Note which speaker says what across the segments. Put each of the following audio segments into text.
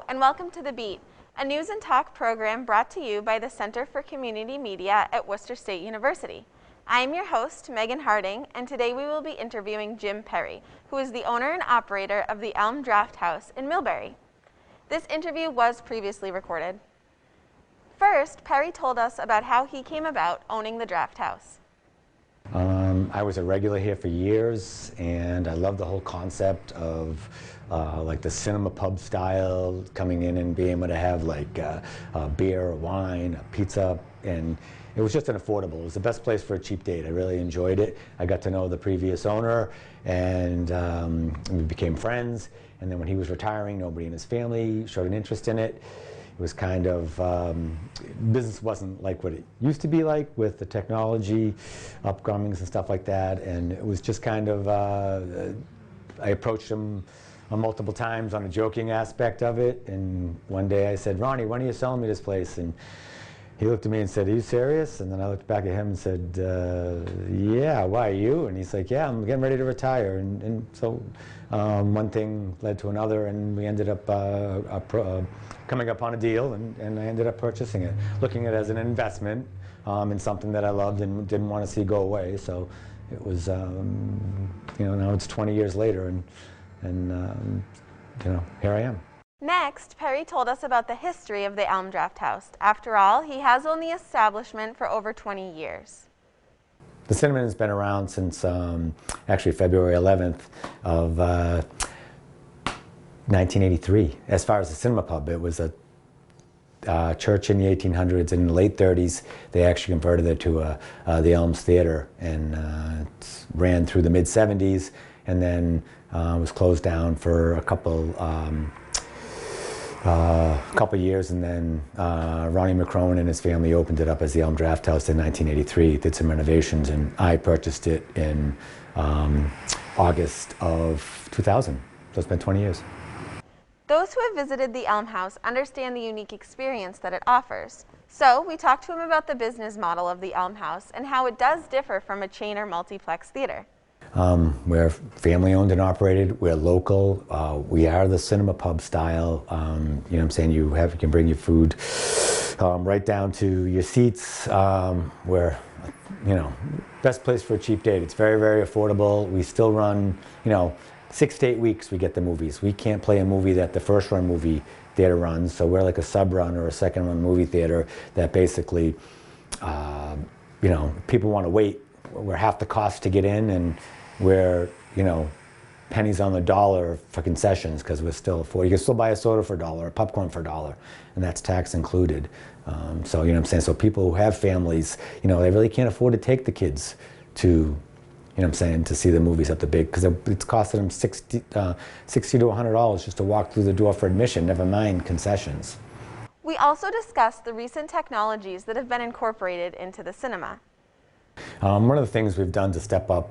Speaker 1: and welcome to The Beat, a news and talk program brought to you by the Center for Community Media at Worcester State University. I am your host, Megan Harding, and today we will be interviewing Jim Perry, who is the owner and operator of the Elm Draught House in Millbury. This interview was previously recorded. First, Perry told us about how he came about owning the Draught House.
Speaker 2: I was a regular here for years, and I loved the whole concept of like the cinema pub style, coming in and being able to have like beer, wine, pizza, and it was just an affordable. It was the best place for a cheap date. I really enjoyed it. I got to know the previous owner, and we became friends. And then when he was retiring, nobody in his family showed an interest in it. It was kind of, business wasn't like what it used to be like with the technology upcomings and stuff like that. And it was just kind of, I approached him multiple times on a joking aspect of it. And one day I said, Ronnie, when are you selling me this place? And he looked at me and said, are you serious? And then I looked back at him and said, yeah, why, you? And he's like, yeah, I'm getting ready to retire. And so one thing led to another, and we ended up coming up on a deal, and I ended up purchasing it, looking at it as an investment in something that I loved and didn't want to see go away. So it was, you know, now it's 20 years later, and you know, here I am.
Speaker 1: Next, Perry told us about the history of the Elm Draught House. After all, he has owned the establishment for over 20 years.
Speaker 2: The Cinnamon has been around since actually February 11th of 1983. As far as the cinema pub, it was a church in the 1800s. In the late 30s, they actually converted it to the Elms Theater, and it ran through the mid 70s, and then was closed down for a couple years, and then Ronnie McCrone and his family opened it up as the Elm Draught House in 1983, did some renovations, and I purchased it in August of 2000. So it's been 20 years.
Speaker 1: Those who have visited the Elm House understand the unique experience that it offers. So we talked to him about the business model of the Elm House and how it does differ from a chain or multiplex theater.
Speaker 2: We're family owned and operated. We're local. We are the cinema pub style. You know what I'm saying? You can bring your food right down to your seats. We're, you know, best place for a cheap date. It's very, very affordable. We still run, you know, 6 to 8 weeks we get the movies. We can't play a movie that the first run movie theater runs, so we're like a sub run or a second run movie theater that basically, you know, people want to wait. We're half the cost to get in, and we're, you know, pennies on the dollar for concessions, because we're still affordable. You can still buy a soda for $1 or popcorn for $1, and that's tax included. So, you know what I'm saying? So people who have families, you know, they really can't afford to take the kids to, you know what I'm saying, to see the movies at the big, because it's costing them $60 to $100 just to walk through the door for admission, never mind concessions.
Speaker 1: We also discussed the recent technologies that have been incorporated into the cinema.
Speaker 2: One of the things we've done to step up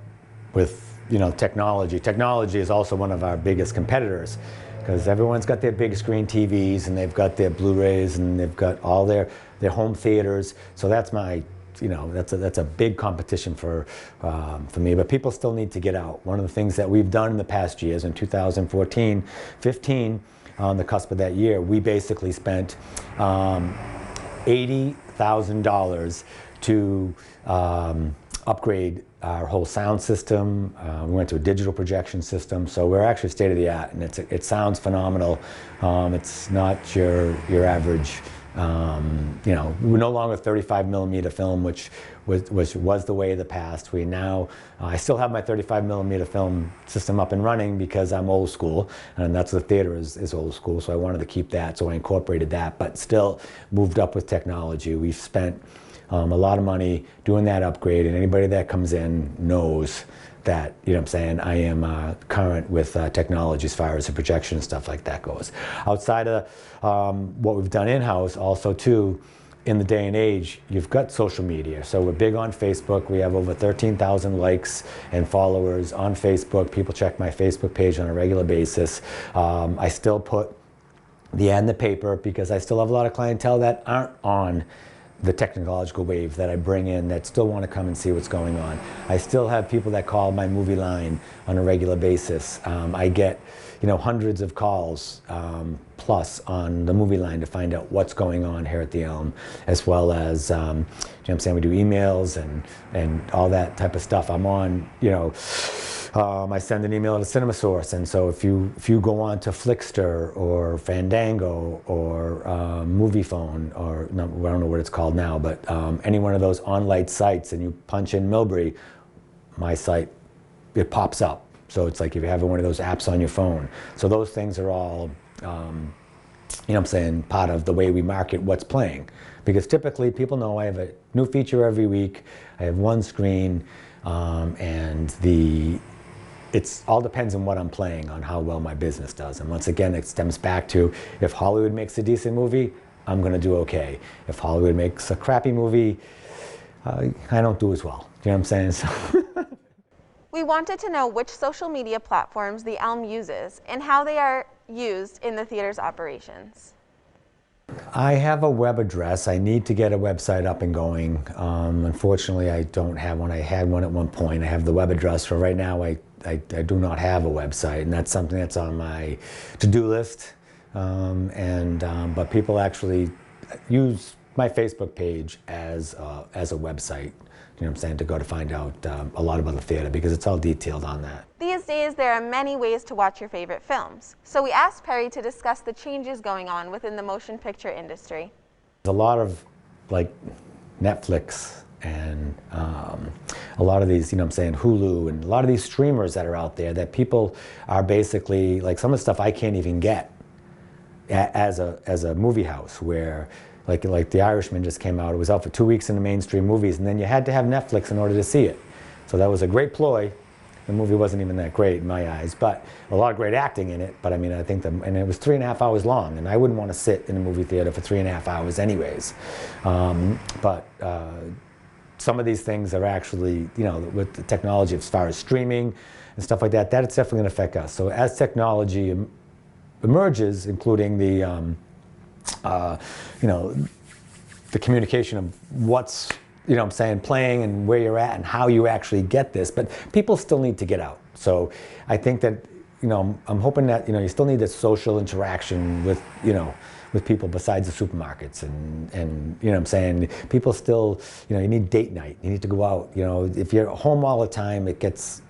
Speaker 2: with, you know, technology is also one of our biggest competitors, because everyone's got their big screen TVs, and they've got their Blu-rays, and they've got all their home theaters. So that's my, you know, that's a big competition for me. But people still need to get out. One of the things that we've done in the past years, in 2014, 15, on the cusp of that year, we basically spent $80,000 to upgrade our whole sound system. We went to a digital projection system, so we're actually state of the art, and it sounds phenomenal. It's not your average. You know, we're no longer 35mm film, which was the way of the past. We now, I still have my 35mm film system up and running because I'm old school, and that's what the theater is old school, so I wanted to keep that, so I incorporated that, but still moved up with technology. We've spent a lot of money doing that upgrade, and anybody that comes in knows that, you know what I'm saying, I am current with technology as far as the projection and stuff like that goes. Outside of what we've done in-house, also too, in the day and age, you've got social media. So we're big on Facebook. We have over 13,000 likes and followers on Facebook. People check my Facebook page on a regular basis. I still put the ad in the paper because I still have a lot of clientele that aren't on the technological wave that I bring in that still want to come and see what's going on. I still have people that call my movie line on a regular basis. I get, hundreds of calls plus on the movie line to find out what's going on here at the Elm, as well as, we do emails and all that type of stuff. I'm on, I send an email to CinemaSource, and so if you go on to Flickster or Fandango or MoviePhone, or no, I don't know what it's called now, but any one of those on-light sites, and you punch in Millbury, my site, it pops up. So it's like if you have one of those apps on your phone. So those things are all, part of the way we market what's playing. Because typically people know I have a new feature every week, I have one screen, and it all depends on what I'm playing, on how well my business does. And once again, it stems back to, if Hollywood makes a decent movie, I'm going to do okay. If Hollywood makes a crappy movie, I don't do as well. You know what I'm saying? So
Speaker 1: We wanted to know which social media platforms the Elm uses and how they are used in the theater's operations.
Speaker 2: I have a web address. I need to get a website up and going. Unfortunately, I don't have one. I had one at one point. I have the web address. For right now, I do not have a website, and that's something that's on my to-do list. But people actually use my Facebook page as a website, to go to find out a lot about the theater, because it's all detailed on that.
Speaker 1: These days, there are many ways to watch your favorite films. So we asked Perry to discuss the changes going on within the motion picture industry.
Speaker 2: There's a lot of, Netflix and a lot of these, Hulu, and a lot of these streamers that are out there that people are basically, some of the stuff I can't even get as a movie house, where like The Irishman just came out. It was out for 2 weeks in the mainstream movies, and then you had to have Netflix in order to see it. So that was a great ploy. The movie wasn't even that great in my eyes, but a lot of great acting in it. But I mean, I think and it was 3.5 hours long, and I wouldn't want to sit in a movie theater for 3.5 hours anyways. Some of these things are actually, with the technology as far as streaming and stuff like that, that's definitely going to affect us. So as technology emerges, including the communication of what's, playing and where you're at and how you actually get this, but people still need to get out. So I think that, I'm hoping that, you still need this social interaction with, with people besides the supermarkets, and people still, you need date night, you need to go out, if you're home all the time, it gets,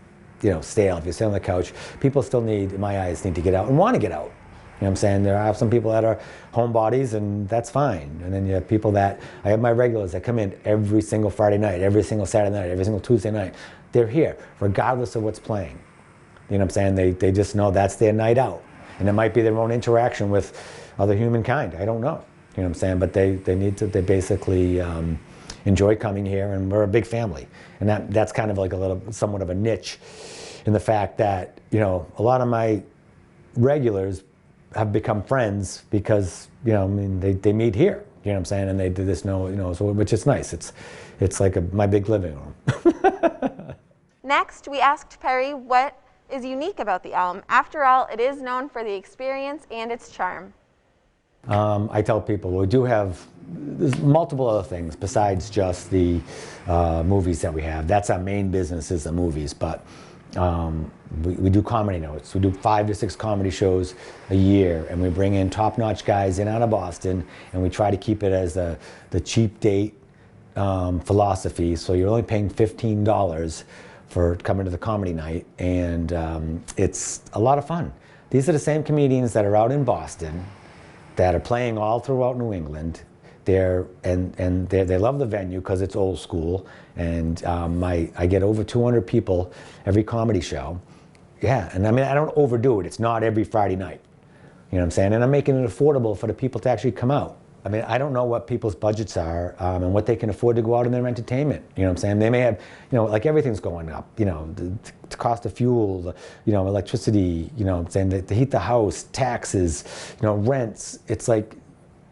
Speaker 2: stale. If you sit on the couch, people still need, in my eyes, need to get out and want to get out. There are some people that are homebodies, and that's fine. And then you have people I have my regulars that come in every single Friday night, every single Saturday night, every single Tuesday night. They're here, regardless of what's playing. They just know that's their night out. And it might be their own interaction with other humankind. I don't know. But they basically enjoy coming here, and we're a big family. And that's kind of like somewhat of a niche, in the fact that, a lot of my regulars have become friends because, they meet here, and they do this, so, which is nice. It's like my big living room.
Speaker 1: Next, we asked Perry what is unique about the Elm. After all, it is known for the experience and its charm.
Speaker 2: I tell people there's multiple other things besides just the movies that we have. That's our main business, is the movies, but we do comedy notes. We do 5 to 6 comedy shows a year, and we bring in top-notch guys in out of Boston, and we try to keep it as the cheap date philosophy. So you're only paying $15 for coming to the comedy night, and it's a lot of fun. These are the same comedians that are out in Boston, that are playing all throughout New England. They love the venue because it's old school, and I get over 200 people every comedy show. Yeah, and I mean, I don't overdo it. It's not every Friday night. And I'm making it affordable for the people to actually come out. I mean, I don't know what people's budgets are and what they can afford to go out in their entertainment. They may have, like everything's going up. The cost of fuel, electricity. To heat the house, taxes, rents. It's like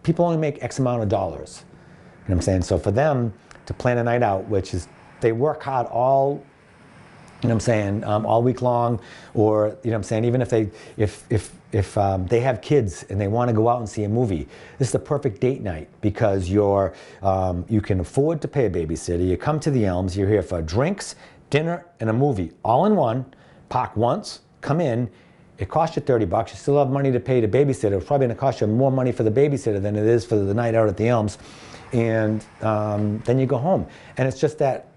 Speaker 2: people only make X amount of dollars. So for them to plan a night out, which is, they work hard all you know what I'm saying, all week long, or you know what I'm saying, even if they have kids and they want to go out and see a movie, this is the perfect date night because you can afford to pay a babysitter. You come to the Elms, you're here for drinks, dinner, and a movie, all in one. Park once, come in. It costs you $30. You still have money to pay the babysitter. It's probably going to cost you more money for the babysitter than it is for the night out at the Elms, and then you go home. And it's just that,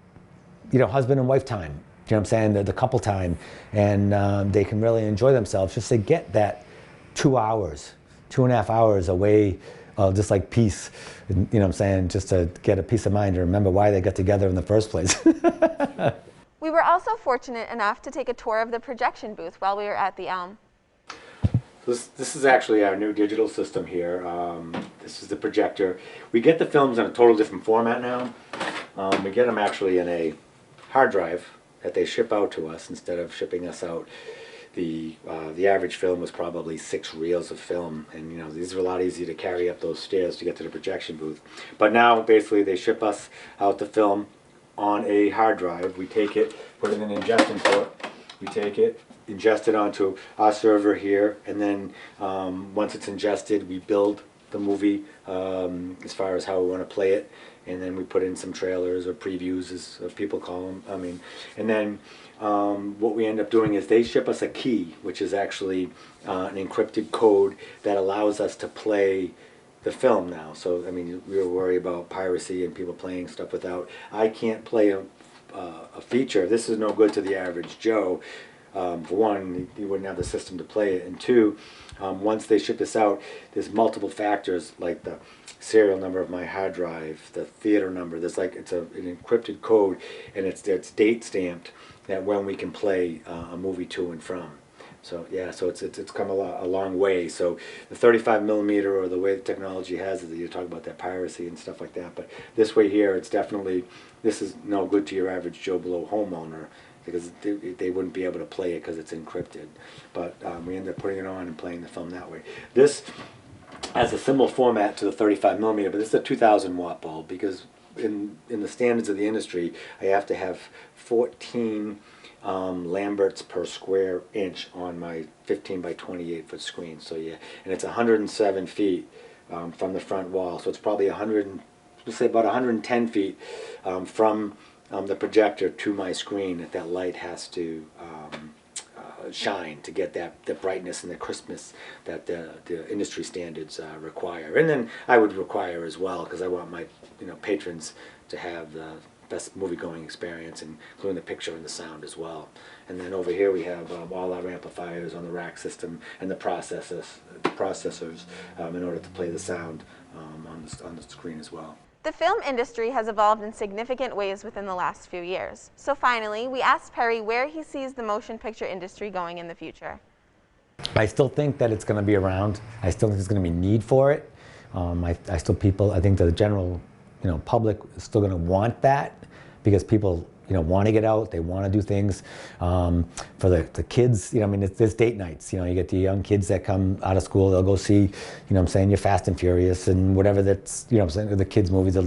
Speaker 2: you know, husband and wife time. You know what I'm saying? The couple time, and they can really enjoy themselves just to get that 2 hours, 2.5 hours away of just like peace. You know what I'm saying? Just to get a peace of mind and remember why they got together in the first place.
Speaker 1: We were also fortunate enough to take a tour of the projection booth while we were at the Elm.
Speaker 2: This is actually our new digital system here. This is the projector. We get the films in a total different format now. We get them actually in a hard drive that they ship out to us instead of shipping us out. The average film was probably 6 reels of film, and you know, these are a lot easier to carry up those stairs to get to the projection booth. But now basically they ship us out the film on a hard drive. We take it, put it in an ingestion port, we take it, ingest it onto our server here, and then once it's ingested, we build the movie as far as how we want to play it, and then we put in some trailers or previews, as people call them. And then what we end up doing is they ship us a key, which is actually an encrypted code that allows us to play the film now. So I mean, we were worried about piracy and people playing stuff without. I can't play a feature. This is no good to the average Joe. For one, you wouldn't have the system to play it, and two, once they ship this out, there's multiple factors like the serial number of my hard drive, the theater number. There's like it's an encrypted code, and it's date stamped that when we can play a movie to and from. So yeah, so it's come a long way. So the 35 millimeter, or the way the technology has it, you talk about that piracy and stuff like that. But this way here, it's definitely, this is no good to your average Joe Blow homeowner, because they wouldn't be able to play it because it's encrypted. But we ended up putting it on and playing the film that way. This has a similar format to the 35 millimeter, but this is a 2,000 watt bulb, because in the standards of the industry, I have to have 14 Lamberts per square inch on my 15 by 28 foot screen. So yeah, and it's 107 feet from the front wall. So it's probably let's say about 110 feet from the projector to my screen that light has to shine to get the brightness and the crispness that the industry standards require. And then I would require as well, because I want my patrons to have the best movie-going experience, including the picture and the sound as well. And then over here we have all our amplifiers on the rack system and the processors in order to play the sound on the screen as well.
Speaker 1: The film industry has evolved in significant ways within the last few years. So finally, we asked Perry where he sees the motion picture industry going in the future.
Speaker 2: I still think that it's going to be around. I still think there's going to be need for it. I think the general public is still going to want that, because people want to get out, they want to do things. For the kids, there's date nights. You get the young kids that come out of school, they'll go see, your Fast and Furious and whatever that's, the kids' movies,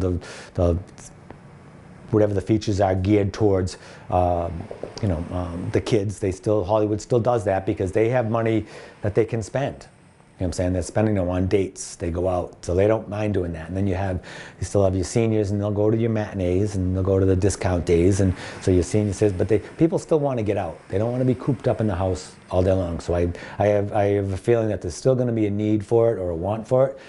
Speaker 2: whatever the features are geared towards, the kids. Hollywood still does that because they have money that they can spend. They're spending them on dates. They go out, so they don't mind doing that. And then you still have your seniors, and they'll go to your matinees, and they'll go to the discount days. And so your senior says, but people still want to get out. They don't want to be cooped up in the house all day long. So I have a feeling that there's still going to be a need for it, or a want for it.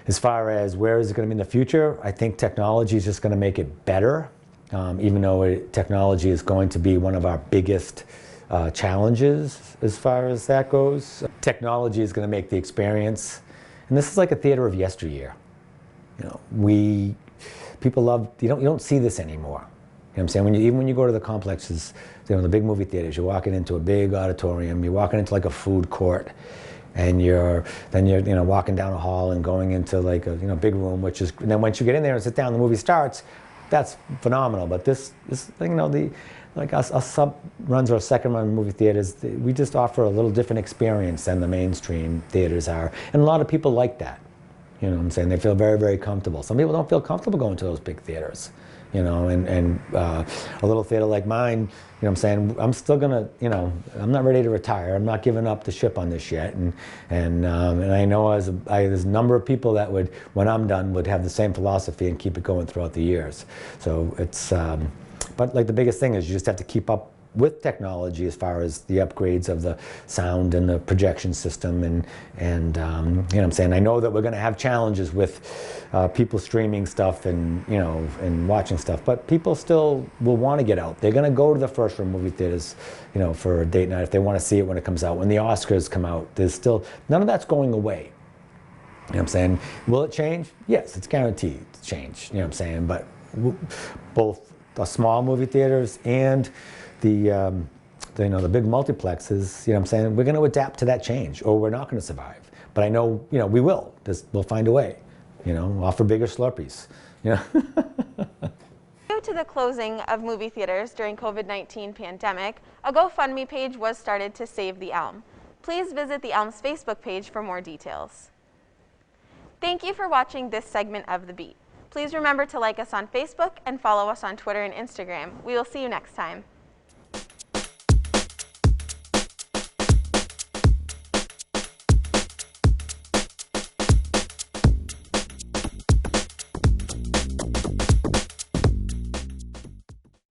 Speaker 2: As far as where is it going to be in the future, I think technology is just going to make it better. Even though technology is going to be one of our biggest challenges as far as that goes. Technology is going to make the experience, and this is like a theater of yesteryear. People love, you don't see this anymore. What I'm saying? Even when you go to the complexes, the big movie theaters, you're walking into a big auditorium, you're walking into like a food court, and you're walking down a hall and going into like a big room, and then once you get in there and sit down, the movie starts. That's phenomenal. But this like us sub-runs or second-run movie theaters, we just offer a little different experience than the mainstream theaters are. And a lot of people like that. They feel very, very comfortable. Some people don't feel comfortable going to those big theaters. you know, and a little theater like mine, you know what I'm saying, I'm still gonna, you know, I'm not ready to retire. I'm not giving up the ship on this yet, and I know there's a number of people that would, when I'm done, would have the same philosophy and keep it going throughout the years. So it's, but like the biggest thing is you just have to keep up with technology as far as the upgrades of the sound and the projection system, and you know what I'm saying, I know that we're going to have challenges with people streaming stuff and, you know, and watching stuff, but people still will want to get out. They're going to go to the first room movie theaters, you know, for a date night if they want to see it when it comes out. When the Oscars come out, there's still, none of that's going away. You know what I'm saying? Will it change? Yes, it's guaranteed to change, you know what I'm saying, but both the small movie theaters and the you know, the big multiplexes, you know what I'm saying, we're going to adapt to that change, or we're not going to survive. But I know, you know, we will. We'll find a way, you know, offer bigger Slurpees, you know.
Speaker 1: Due to the closing of movie theaters during COVID-19 pandemic, a GoFundMe page was started to save the Elm. Please visit the Elm's Facebook page for more details. Thank you for watching this segment of The Beat. Please remember to like us on Facebook and follow us on Twitter and Instagram. We will see you next time.